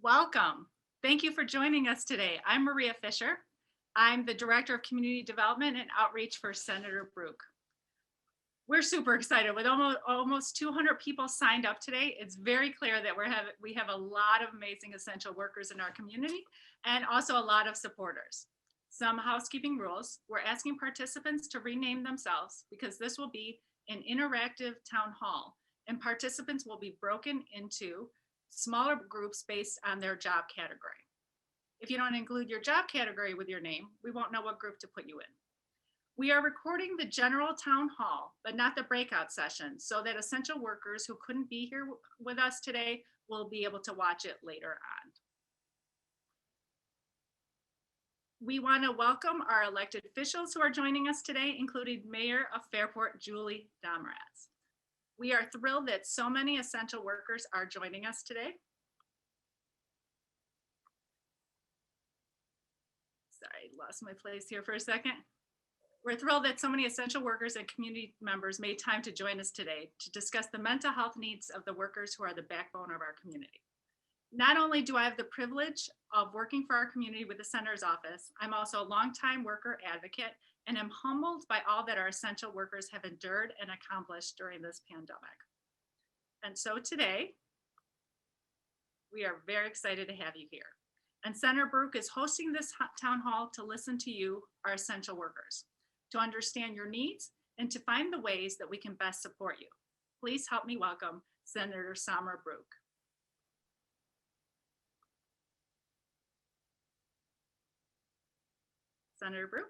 Welcome. Thank you for joining us today. I'm Maria Fisher. I'm the Director of Community Development and Outreach for Senator Brouk. We're super excited with almost 200 people signed up today. It's very clear that we have a lot of amazing essential workers in our community and also a lot of supporters. Some housekeeping rules. We're asking participants to rename themselves because this will be an interactive town hall and participants will be broken into smaller groups based on their job category. If you don't include your job category with your name, we won't know what group to put you in. We are recording the general town hall, but not the breakout session, so that essential workers who couldn't be here with us today will be able to watch it later on. We want to welcome our elected officials who are joining us today, including Mayor of Fairport, Julie Domratz. We are thrilled that so many essential workers are joining us today. Sorry, lost my place here for a second. We're thrilled that so many essential workers and community members made time to join us today to discuss the mental health needs of the workers who are the backbone of our community. Not only do I have the privilege of working for our community with the Senator's office, I'm also a longtime worker advocate and am humbled by all that our essential workers have endured and accomplished during this pandemic. And so today, we are very excited to have you here. And Senator Brouk is hosting this town hall to listen to you, our essential workers, to understand your needs and to find the ways that we can best support you. Please help me welcome Senator Samra Brouk. Senator Brouk.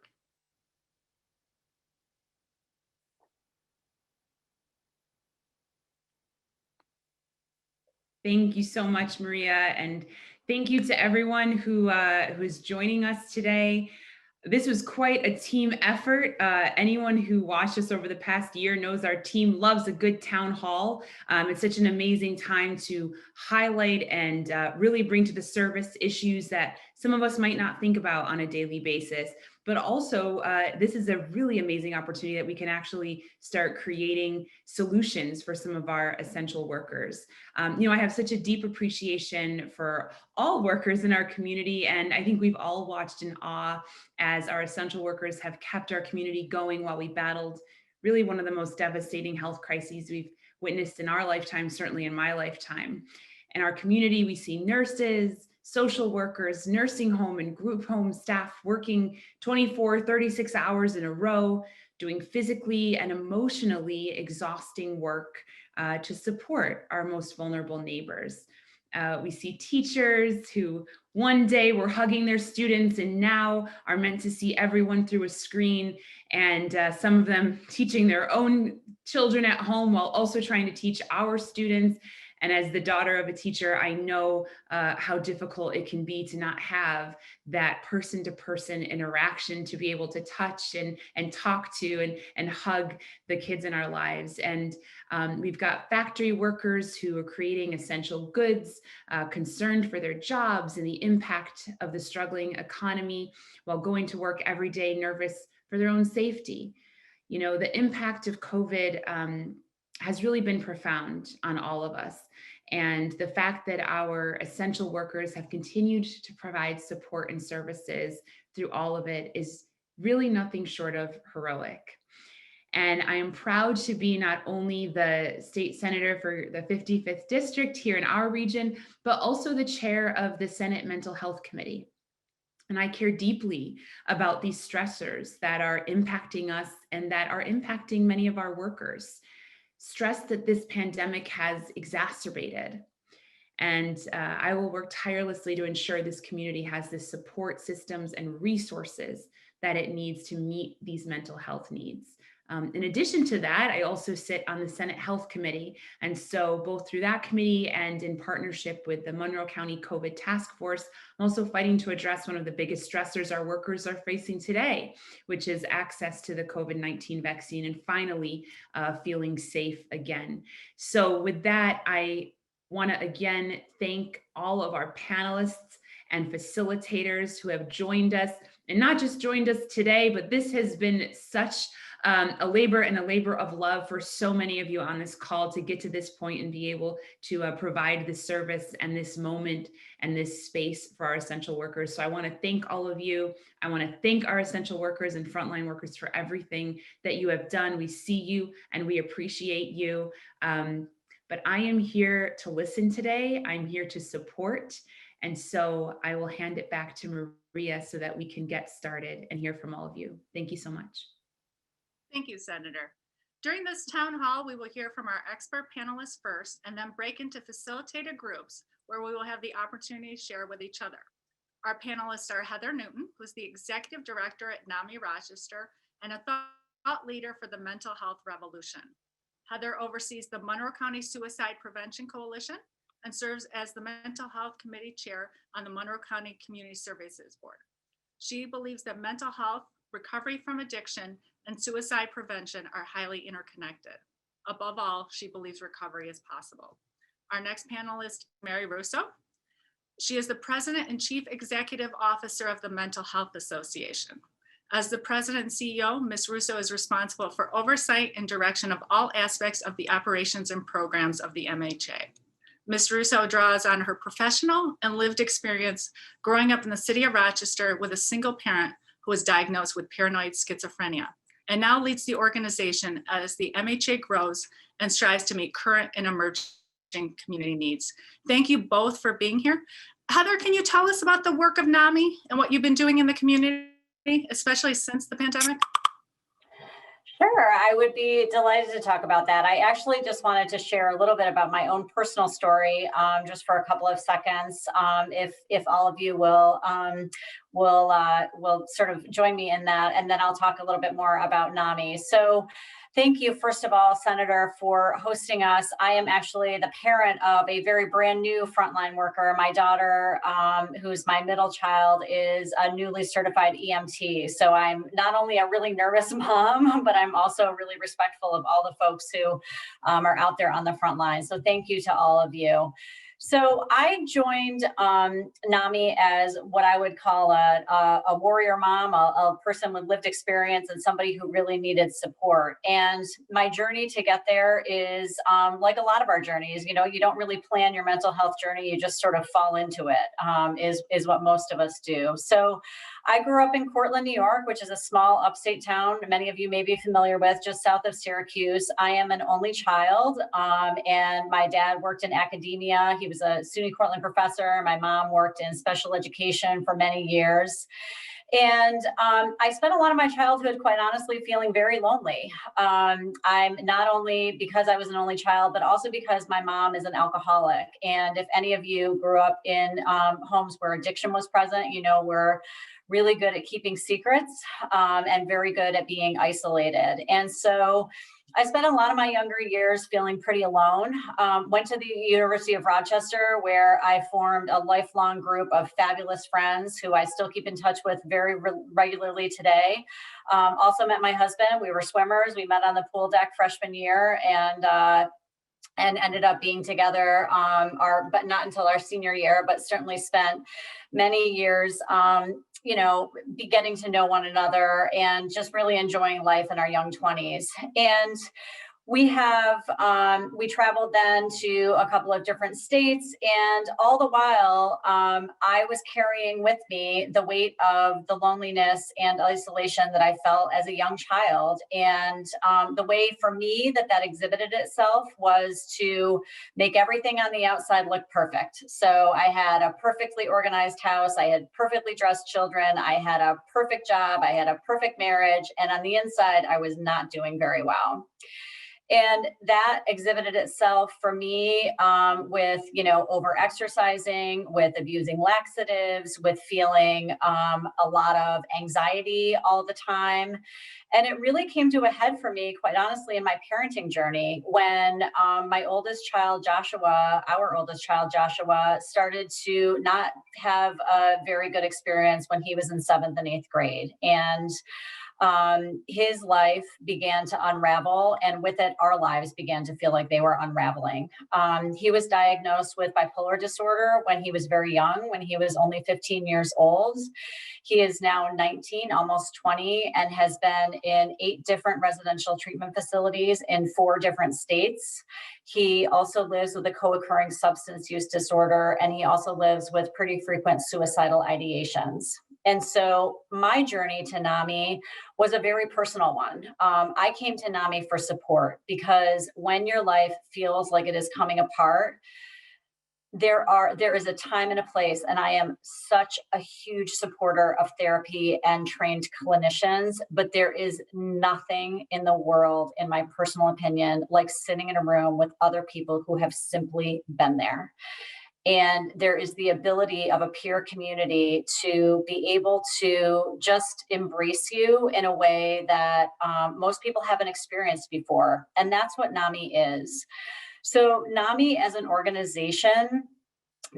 Thank you so much, Maria, and thank you to everyone who is joining us today. This was quite a team effort. Anyone who watched us over the past year knows our team loves a good town hall. It's such an amazing time to highlight and really bring to the surface issues that some of us might not think about on a daily basis. But also, this is a really amazing opportunity that we can actually start creating solutions for some of our essential workers. I have such a deep appreciation for all workers in our community, and I think we've all watched in awe as our essential workers have kept our community going while we battled really one of the most devastating health crises we've witnessed in our lifetime, certainly in my lifetime. In our community, we see nurses, social workers, nursing home and group home staff working 24, 36 hours in a row, doing physically and emotionally exhausting work to support our most vulnerable neighbors. We see teachers who one day were hugging their students and now are meant to see everyone through a screen, and some of them teaching their own children at home while also trying to teach our students. And as the daughter of a teacher, I know how difficult it can be to not have that person-to-person interaction, to be able to touch and talk to and hug the kids in our lives. And we've got factory workers who are creating essential goods, concerned for their jobs and the impact of the struggling economy while going to work every day, nervous for their own safety. You know, the impact of COVID has really been profound on all of us. And the fact that our essential workers have continued to provide support and services through all of it is really nothing short of heroic. And I am proud to be not only the state senator for the 55th district here in our region, but also the chair of the Senate Mental Health Committee. And I care deeply about these stressors that are impacting us and that are impacting many of our workers. Stress that this pandemic has exacerbated. And I will work tirelessly to ensure this community has the support systems and resources that it needs to meet these mental health needs. In addition to that, I also sit on the Senate Health Committee. And so both through that committee and in partnership with the Monroe County COVID Task Force, I'm also fighting to address one of the biggest stressors our workers are facing today, which is access to the COVID-19 vaccine and finally feeling safe again. So with that, I want to again thank all of our panelists and facilitators who have joined us, and not just joined us today, but this has been such a labor and a labor of love for so many of you on this call to get to this point and be able to provide this service and this moment and this space for our essential workers. So I want to thank all of you. I want to thank our essential workers and frontline workers for everything that you have done. We see you and we appreciate you. But I am here to listen today. I'm here to support. And so I will hand it back to Maria so that we can get started and hear from all of you. Thank you so much. Thank you, Senator. During this town hall, we will hear from our expert panelists first and then break into facilitated groups where we will have the opportunity to share with each other. Our panelists are Heather Newton, who's the Executive Director at NAMI Rochester and a thought leader for the mental health revolution. Heather oversees the Monroe County Suicide Prevention Coalition and serves as the Mental Health Committee Chair on the Monroe County Community Services Board. She believes that mental health, recovery from addiction, and suicide prevention are highly interconnected. Above all, she believes recovery is possible. Our next panelist, Mary Russo. She is the President and Chief Executive Officer of the Mental Health Association. As the President and CEO, Ms. Russo is responsible for oversight and direction of all aspects of the operations and programs of the MHA. Ms. Russo draws on her professional and lived experience growing up in the city of Rochester with a single parent who was diagnosed with paranoid schizophrenia, and now leads the organization as the MHA grows and strives to meet current and emerging community needs. Thank you both for being here. Heather, can you tell us about the work of NAMI and what you've been doing in the community, especially since the pandemic? Sure, I would be delighted to talk about that. I actually just wanted to share a little bit about my own personal story, just for a couple of seconds, if all of you will sort of join me in that, and then I'll talk a little bit more about NAMI. So, thank you, first of all, Senator, for hosting us. I am actually the parent of a very brand new frontline worker. My daughter, who's my middle child, is a newly certified EMT. So I'm not only a really nervous mom, but I'm also really respectful of all the folks who are out there on the front line. So thank you to all of you. So I joined NAMI as what I would call a warrior mom, a person with lived experience and somebody who really needed support. And my journey to get there is like a lot of our journeys. You know, you don't really plan your mental health journey, you just sort of fall into it, is what most of us do. So I grew up in Cortland, New York, which is a small upstate town many of you may be familiar with, just south of Syracuse. I am an only child, and my dad worked in academia. He was a SUNY Cortland professor. My mom worked in special education for many years. And I spent a lot of my childhood, quite honestly, feeling very lonely. I'm not only because I was an only child, but also because my mom is an alcoholic. And if any of you grew up in homes where addiction was present, you know, we're really good at keeping secrets and very good at being isolated. And so I spent a lot of my younger years feeling pretty alone. Went to the University of Rochester, where I formed a lifelong group of fabulous friends who I still keep in touch with very regularly today. Also met my husband. We were swimmers. We met on the pool deck freshman year and ended up being together, but not until our senior year, but certainly spent many years, you know, be getting to know one another and just really enjoying life in our young 20s. And we traveled then to a couple of different states, and all the while, I was carrying with me the weight of the loneliness and isolation that I felt as a young child. And the way for me that exhibited itself was to make everything on the outside look perfect. So I had a perfectly organized house, I had perfectly dressed children, I had a perfect job, I had a perfect marriage, and on the inside, I was not doing very well. And that exhibited itself for me with, you know, over exercising, with abusing laxatives, with feeling a lot of anxiety all the time. And it really came to a head for me, quite honestly, in my parenting journey when my oldest child, Joshua, our oldest child, Joshua, started to not have a very good experience when he was in 7th and 8th grade. And his life began to unravel, and with it, our lives began to feel like they were unraveling. He was diagnosed with bipolar disorder when he was very young, when he was only 15 years old. He is now 19, almost 20, and has been in 8 different residential treatment facilities in 4 different states. He also lives with a co-occurring substance use disorder, and he also lives with pretty frequent suicidal ideations. And so my journey to NAMI was a very personal one. I came to NAMI for support because when your life feels like it is coming apart, there is a time and a place, and I am such a huge supporter of therapy and trained clinicians, but there is nothing in the world, in my personal opinion, like sitting in a room with other people who have simply been there. And there is the ability of a peer community to be able to just embrace you in a way that most people haven't experienced before. And that's what NAMI is. So NAMI as an organization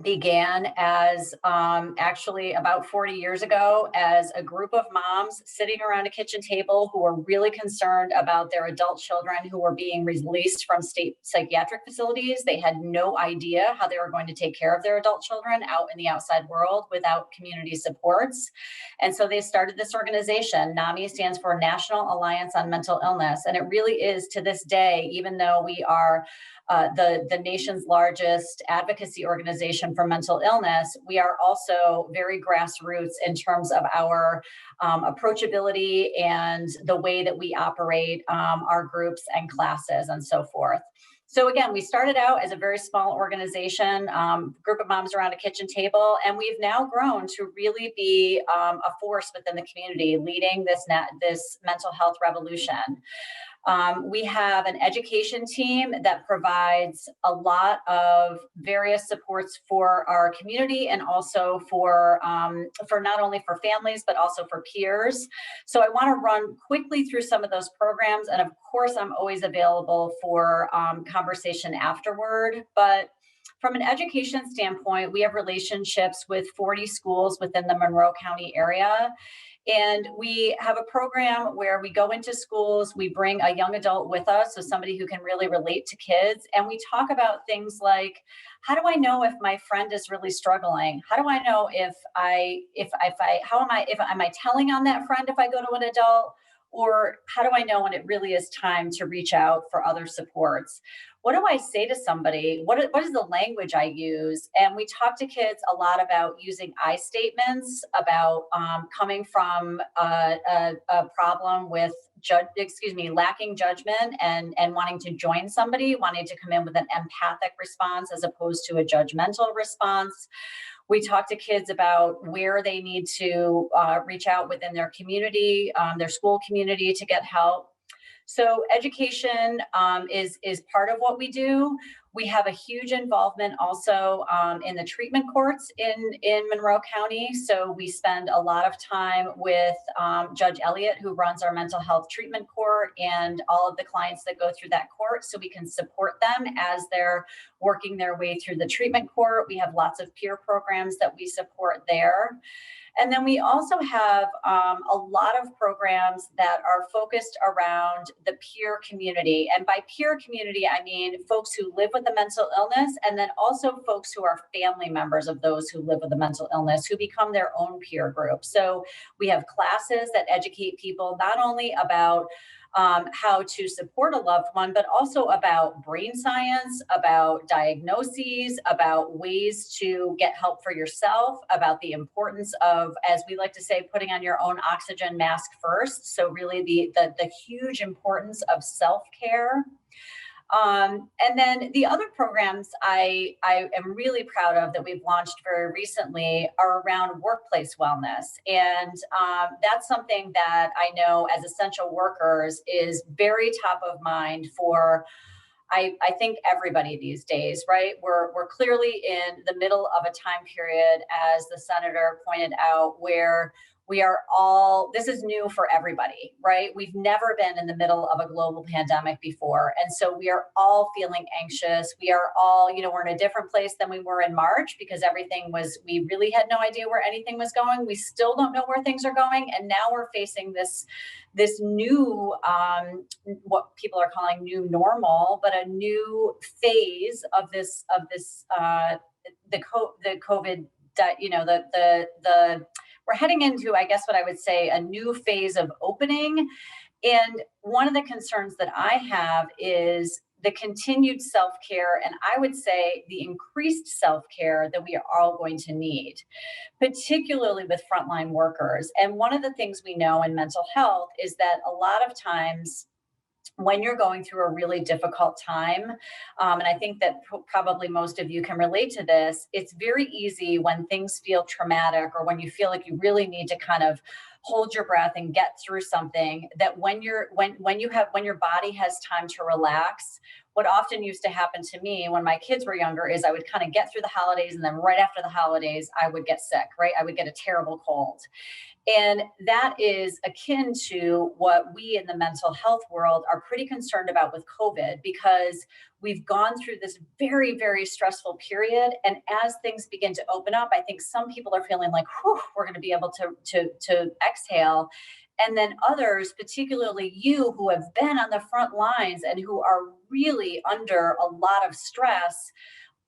began as actually about 40 years ago as a group of moms sitting around a kitchen table who were really concerned about their adult children who were being released from state psychiatric facilities. They had no idea how they were going to take care of their adult children out in the outside world without community supports. And so they started this organization. NAMI stands for National Alliance on Mental Illness. And it really is, to this day, even though we are the nation's largest advocacy organization for mental illness, we are also very grassroots in terms of our approachability and the way that we operate our groups and classes and so forth. So again, we started out as a very small organization, group of moms around a kitchen table, and we've now grown to really be a force within the community, leading this mental health revolution. We have an education team that provides a lot of various supports for our community and also for not only for families, but also for peers. So I want to run quickly through some of those programs. And of course, I'm always available for conversation afterward. But from an education standpoint, we have relationships with 40 schools within the Monroe County area. And we have a program where we go into schools, we bring a young adult with us, so somebody who can really relate to kids, and we talk about things like, how do I know if my friend is really struggling? How do I know am I telling on that friend if I go to an adult? Or how do I know when it really is time to reach out for other supports? What do I say to somebody? What is the language I use? And we talk to kids a lot about using I statements, about coming from a problem with lacking judgment and wanting to join somebody, wanting to come in with an empathic response as opposed to a judgmental response. We talk to kids about where they need to reach out within their community, their school community, to get help. So education is part of what we do. We have a huge involvement also in the treatment courts in Monroe County. So we spend a lot of time with Judge Elliott, who runs our mental health treatment court, and all of the clients that go through that court, so we can support them as they're working their way through the treatment court. We have lots of peer programs that we support there. And then we also have a lot of programs that are focused around the peer community. And by peer community, I mean folks who live with a mental illness, and then also folks who are family members of those who live with a mental illness, who become their own peer group. So we have classes that educate people not only about how to support a loved one, but also about brain science, about diagnoses, about ways to get help for yourself, about the importance of, as we like to say, putting on your own oxygen mask first. So really the huge importance of self-care. And then the other programs I am really proud of that we've launched very recently are around workplace wellness. And that's something that I know as essential workers is very top of mind for, I think, everybody these days, right? We're clearly in the middle of a time period, as the senator pointed out, where We are all, this is new for everybody, right? We've never been in the middle of a global pandemic before. And so we are all feeling anxious. We are all, we're in a different place than we were in March because we really had no idea where anything was going. We still don't know where things are going. And now we're facing this new, what people are calling new normal, but a new phase of the COVID, we're heading into, I guess what I would say, a new phase of opening. And one of the concerns that I have is the continued self-care, and I would say the increased self-care that we are all going to need, particularly with frontline workers. And one of the things we know in mental health is that a lot of times when you're going through a really difficult time, and I think that probably most of you can relate to this, it's very easy when things feel traumatic or when you feel like you really need to kind of hold your breath and get through something, that when your body has time to relax. What often used to happen to me when my kids were younger is I would kind of get through the holidays, and then right after the holidays, I would get sick, right? I would get a terrible cold. And that is akin to what we in the mental health world are pretty concerned about with COVID, because we've gone through this very, very stressful period. And as things begin to open up, I think some people are feeling like, whew, we're going to be able to exhale. And then others, particularly you who have been on the front lines and who are really under a lot of stress,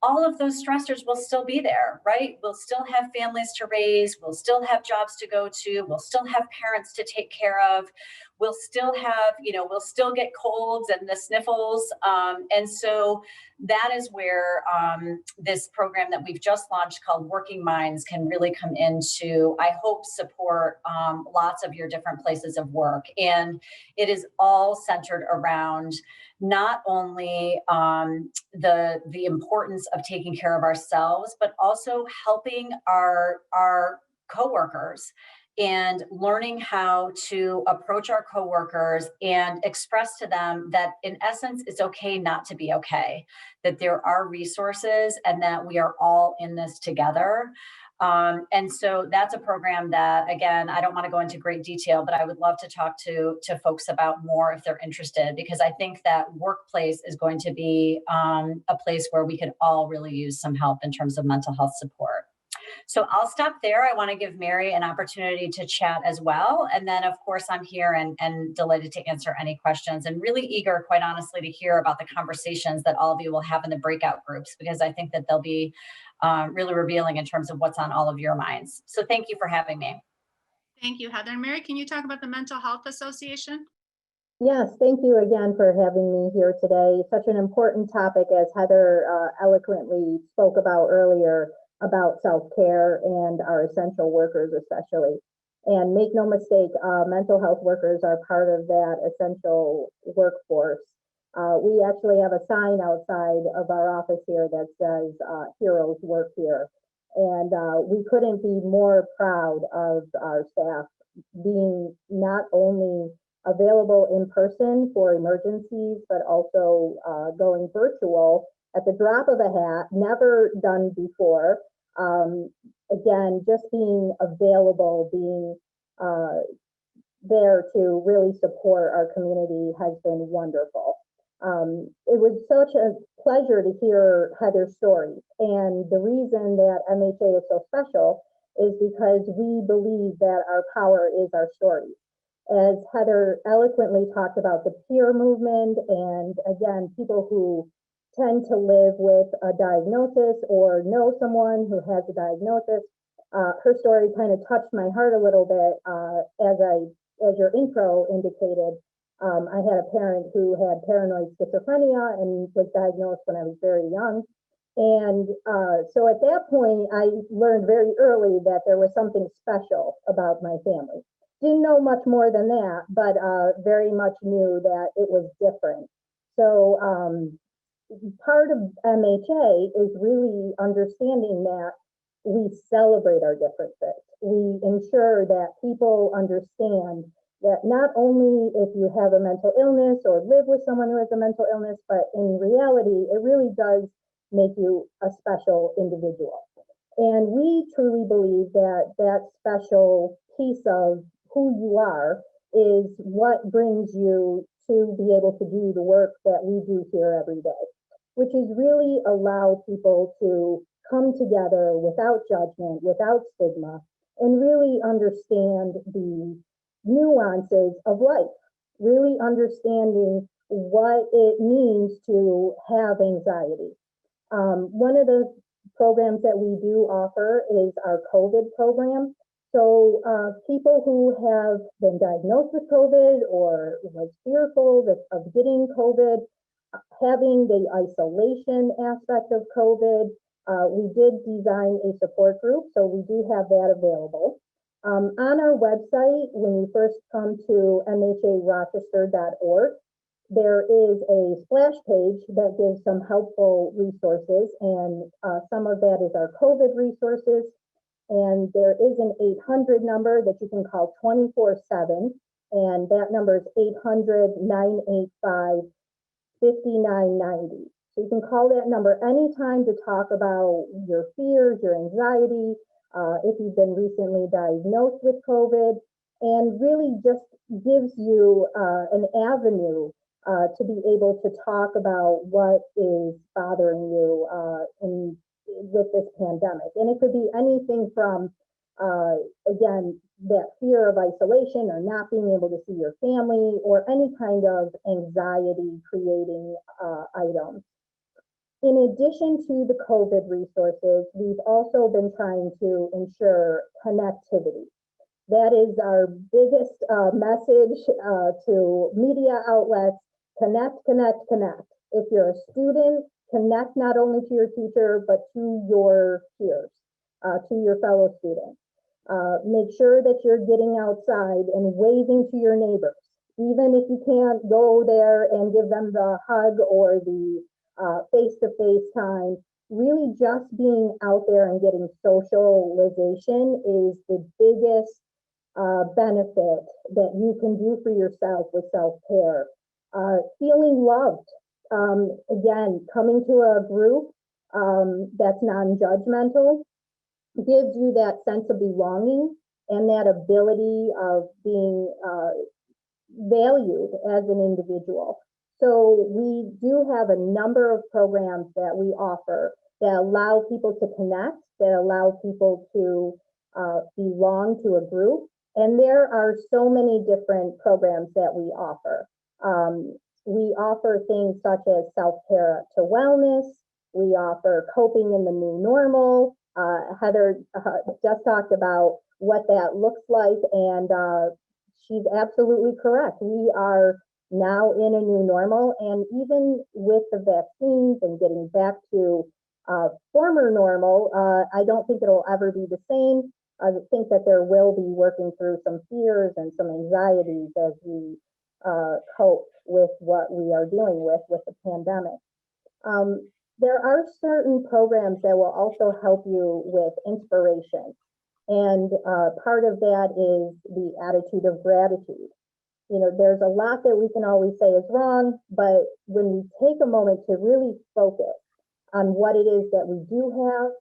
all of those stressors will still be there, right? We'll still have families to raise. We'll still have jobs to go to. We'll still have parents to take care of. We'll still have, we'll still get colds and the sniffles. And so that is where this program that we've just launched called Working Minds can really come into, I hope, support lots of your different places of work. And it is all centered around not only the importance of taking care of ourselves, but also helping our coworkers and learning how to approach our coworkers and express to them that in essence, it's okay not to be okay, that there are resources and that we are all in this together. And so that's a program that, again, I don't want to go into great detail, but I would love to talk to folks about more if they're interested, because I think that workplace is going to be a place where we could all really use some help in terms of mental health support. So I'll stop there. I want to give Mary an opportunity to chat as well. And then, of course, I'm here and delighted to answer any questions, and really eager, quite honestly, to hear about the conversations that all of you will have in the breakout groups, because I think that they'll be really revealing in terms of what's on all of your minds. So thank you for having me. Thank you, Heather. And Mary, can you talk about the Mental Health Association? Yes, thank you again for having me here today. Such an important topic, as Heather eloquently spoke about earlier, about self-care and our essential workers especially. And make no mistake, mental health workers are part of that essential workforce. We actually have a sign outside of our office here that says heroes work here. And we couldn't be more proud of our staff being not only available in person for emergencies, but also going virtual at the drop of a hat, never done before. Again, just being available, being there to really support our community has been wonderful. It was such a pleasure to hear Heather's story. And the reason that MHA is so special is because we believe that our power is our stories. As Heather eloquently talked about the peer movement, and again, people who tend to live with a diagnosis or know someone who has a diagnosis. Her story kind of touched my heart a little bit, as your intro indicated. I had a parent who had paranoid schizophrenia and was diagnosed when I was very young. And so at that point, I learned very early that there was something special about my family. Didn't know much more than that, but very much knew that it was different. So part of MHA is really understanding that we celebrate our differences. We ensure that people understand that not only if you have a mental illness or live with someone who has a mental illness, but in reality, it really does make you a special individual. And we truly believe that that special piece of who you are is what brings you to be able to do the work that we do here every day, which is really allow people to come together without judgment, without stigma, and really understand the nuances of life, really understanding what it means to have anxiety. One of the programs that we do offer is our COVID program. So people who have been diagnosed with COVID or was fearful of getting COVID, having the isolation aspect of COVID, we did design a support group, so we do have that available. On our website, when you first come to mharochester.org, there is a splash page that gives some helpful resources, and some of that is our COVID resources. And there is an 800 number that you can call 24/7, and that number is 800-985-5990. So you can call that number anytime to talk about your fears, your anxiety, if you've been recently diagnosed with COVID, and really just gives you an avenue to be able to talk about what is bothering you with this pandemic. And it could be anything from, again, that fear of isolation or not being able to see your family, or any kind of anxiety creating items. In addition to the COVID resources, we've also been trying to ensure connectivity. That is our biggest message to media outlets: connect, connect, connect. If you're a student, connect not only to your teacher, but to your peers, to your fellow students. Make sure that you're getting outside and waving to your neighbors, even if you can't go there and give them the hug or the face-to-face time. Really just being out there and getting socialization is the biggest benefit that you can do for yourself with self-care. Feeling loved. Again, coming to a group that's non-judgmental gives you that sense of belonging and that ability of being valued as an individual. So we do have a number of programs that we offer that allow people to connect, that allow people to belong to a group. And there are so many different programs that we offer. We offer things such as self-care to wellness. We offer coping in the new normal. Heather just talked about what that looks like, and she's absolutely correct. We are now in a new normal, and even with the vaccines and getting back to former normal, I don't think it'll ever be the same. I think that there will be working through some fears and some anxieties as we cope with what we are dealing with the pandemic. There are certain programs that will also help you with inspiration. And part of that is the attitude of gratitude. You know, there's a lot that we can always say is wrong, but when we take a moment to really focus on what it is that we do have,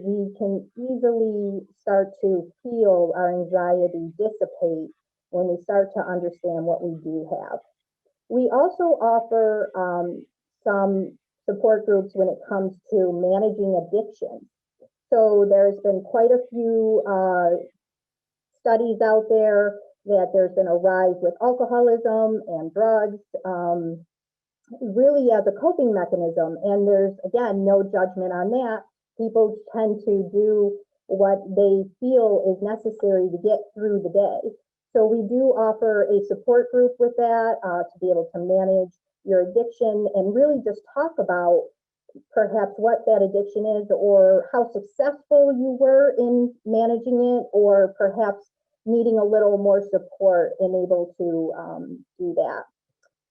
we can easily start to feel our anxiety dissipate when we start to understand what we do have. We also offer some support groups when it comes to managing addiction. So there's been quite a few studies out there that there's been a rise with alcoholism and drugs, really as a coping mechanism. And there's, again, no judgment on that. People tend to do what they feel is necessary to get through the day. So we do offer a support group with that to be able to manage your addiction and really just talk about perhaps what that addiction is, or how successful you were in managing it, or perhaps needing a little more support and able to do that.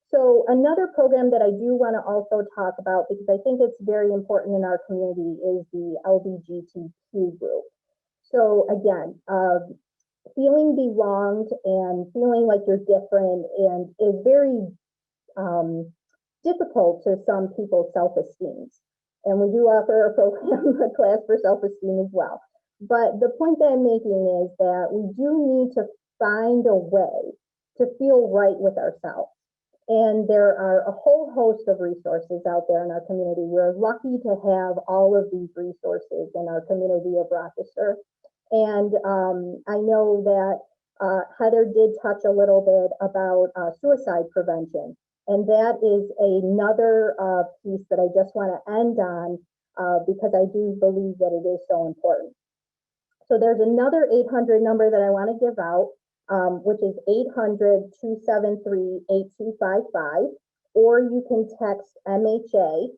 So another program that I do want to also talk about, because I think it's very important in our community, is the LGBTQ group. So again, feeling belonged and feeling like you're different and is very difficult to some people's self-esteem. And we do offer a program, a class for self-esteem as well. But the point that I'm making is that we do need to find a way to feel right with ourselves. And there are a whole host of resources out there in our community. We're lucky to have all of these resources in our community of Rochester. And I know that Heather did touch a little bit about suicide prevention. And that is another piece that I just want to end on because I do believe that it is so important. So there's another 800 number that I want to give out, which is 800-273-8255, or you can text MHA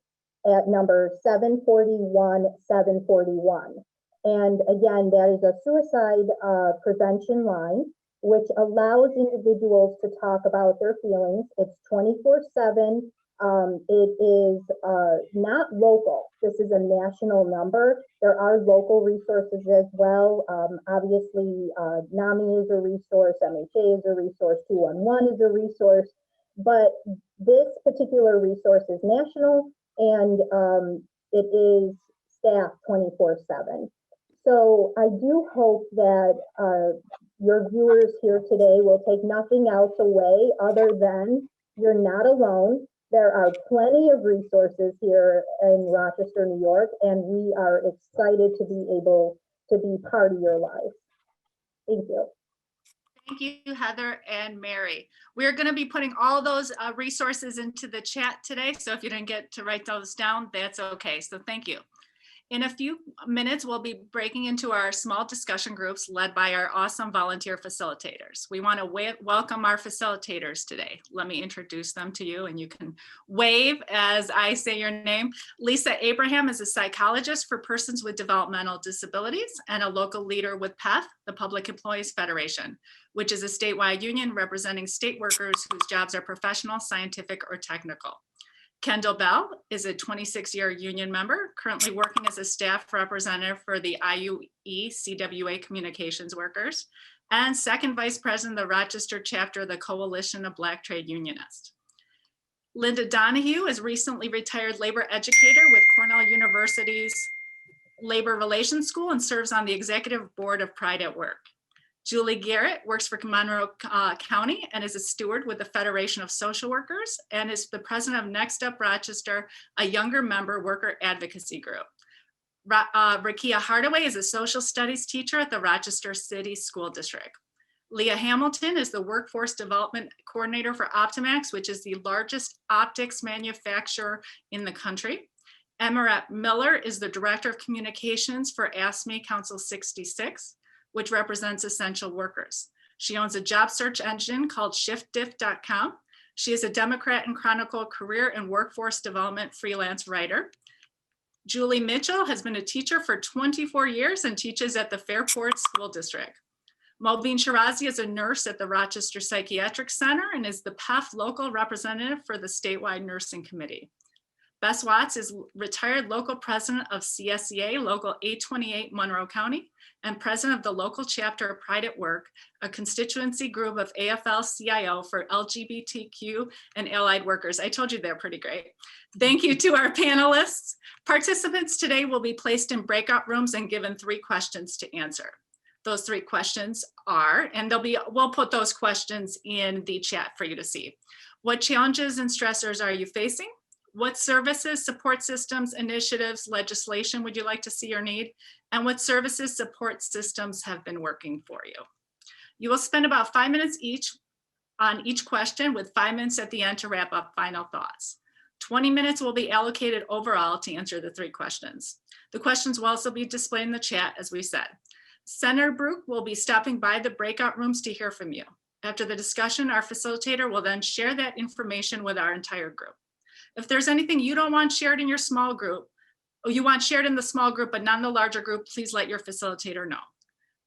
at number 741-741. And again, that is a suicide prevention line, which allows individuals to talk about their feelings. It's 24/7. It is not local. This is a national number. There are local resources as well. Obviously, NAMI is a resource, MHA is a resource, 211 is a resource, but this particular resource is national, and it is staffed 24/7. So I do hope that your viewers here today will take nothing else away other than you're not alone. There are plenty of resources here in Rochester, New York, and we are excited to be able to be part of your life. Thank you. Thank you, Heather and Mary. We're going to be putting all those resources into the chat today. So if you didn't get to write those down, that's okay. So thank you. In a few minutes, we'll be breaking into our small discussion groups led by our awesome volunteer facilitators. We want to welcome our facilitators today. Let me introduce them to you, and you can wave as I say your name. Lisa Abraham is a psychologist for persons with developmental disabilities and a local leader with PEF, the Public Employees Federation, which is a statewide union representing state workers whose jobs are professional, scientific, or technical. Kendall Bell is a 26-year union member, currently working as a staff representative for the IUE CWA Communications Workers, and second vice president of the Rochester chapter of the Coalition of Black Trade Unionists. Linda Donahue is recently retired labor educator with Cornell University's Labor Relations School and serves on the executive board of Pride at Work. Julie Garrett works for Monroe County and is a steward with the Federation of Social Workers and is the president of Next Up Rochester, a younger member worker advocacy group. Rakia Hardaway is a social studies teacher at the Rochester City School District. Leah Hamilton is the workforce development coordinator for Optimax, which is the largest optics manufacturer in the country. Emaret Miller is the director of communications for ASME Council 66. Which represents essential workers. She owns a job search engine called shiftdiff.com. She is a Democrat and Chronicle career and workforce development freelance writer. Julie Mitchell has been a teacher for 24 years and teaches at the Fairport School District. Mobeen Shirazi is a nurse at the Rochester Psychiatric Center and is the PEF local representative for the statewide nursing committee. Bess Watts is retired local president of CSEA Local 828 Monroe County and president of the local chapter of Pride at Work, a constituency group of AFL-CIO for LGBTQ and allied workers. I told you they're pretty great. Thank you to our panelists. Participants today will be placed in breakout rooms and given 3 questions to answer. Those 3 questions are, and we'll put those questions in the chat for you to see. What challenges and stressors are you facing? What services, support systems, initiatives, legislation would you like to see or need? And what services, support systems have been working for you? You will spend about 5 minutes each on each question with 5 minutes at the end to wrap up final thoughts. 20 minutes will be allocated overall to answer the 3 questions. The questions will also be displayed in the chat, as we said. Senator Brouk will be stopping by the breakout rooms to hear from you. After the discussion, our facilitator will then share that information with our entire group. If there's anything you don't want shared in your small group, or you want shared in the small group but not in the larger group, please let your facilitator know.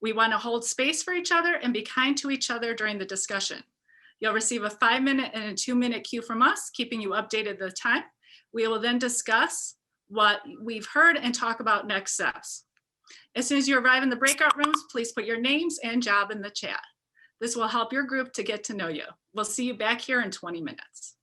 We want to hold space for each other and be kind to each other during the discussion. You'll receive a 5-minute and a 2-minute cue from us, keeping you updated at the time. We will then discuss what we've heard and talk about next steps. As soon as you arrive in the breakout rooms, please put your names and job in the chat. This will help your group to get to know you. We'll see you back here in 20 minutes.